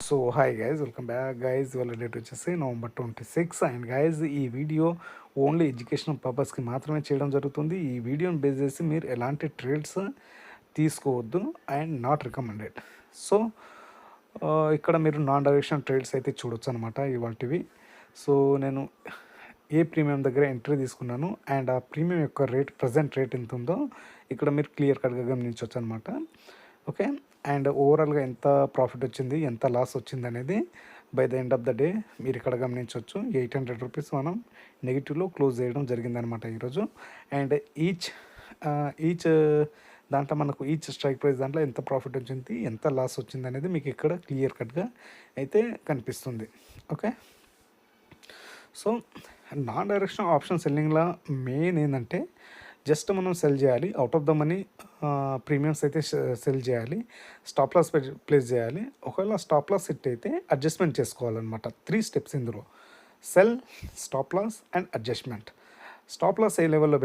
So hi guys, welcome back guys. వాళ్ళ date వచ్చేసి November 26. And guys, ఈ video only educational పర్పస్కి మాత్రమే చేయడం జరుగుతుంది. ఈ వీడియోని బేస్ చేసి మీరు ఎలాంటి ట్రేడ్స్ తీసుకోవద్దు అండ్ నాట్ రికమెండెడ్. సో ఇక్కడ మీరు నాన్ డైరెక్షన్ ట్రేడ్స్ అయితే చూడొచ్చు అనమాట ఇవాళవి. సో నేను ఏ ప్రీమియం దగ్గర ఎంట్రీ తీసుకున్నాను అండ్ ఆ ప్రీమియం యొక్క రేట్, ప్రజెంట్ రేట్ ఎంత ఉందో ఇక్కడ మీరు క్లియర్ కట్గా గమనించవచ్చు అనమాట. ఓకే, అండ్ ఓవరాల్గా ఎంత ప్రాఫిట్ వచ్చింది, ఎంత లాస్ వచ్చింది అనేది by the end of the day మీరు ఇక్కడ గమనించవచ్చు. 800 రూపీస్ మనం నెగిటివ్లో క్లోజ్ చేయడం జరిగిందనమాట ఈరోజు. అండ్ ఈచ్ దాంట్లో మనకు ఈచ్ స్ట్రైక్ ప్రైస్ దాంట్లో ఎంత ప్రాఫిట్ వచ్చింది, ఎంత లాస్ వచ్చింది అనేది మీకు ఇక్కడ క్లియర్ కట్గా అయితే కనిపిస్తుంది. Okay, so non direction option సెల్లింగ్లో మెయిన్ ఏంటంటే జస్ట్ మనం సెల్ చేయాలి, out of the money premiums అయితే సెల్ చేయాలి, స్టాప్ లాస్ ప్లేస్ చేయాలి. ఒకవేళ స్టాప్ లాస్ సెట్ అయితే అడ్జస్ట్మెంట్ చేసుకోవాలన్నమాట. 3 స్టెప్స్ ఇందులో: sell, stop loss and adjustment. Stop loss ఏ లెవెల్లో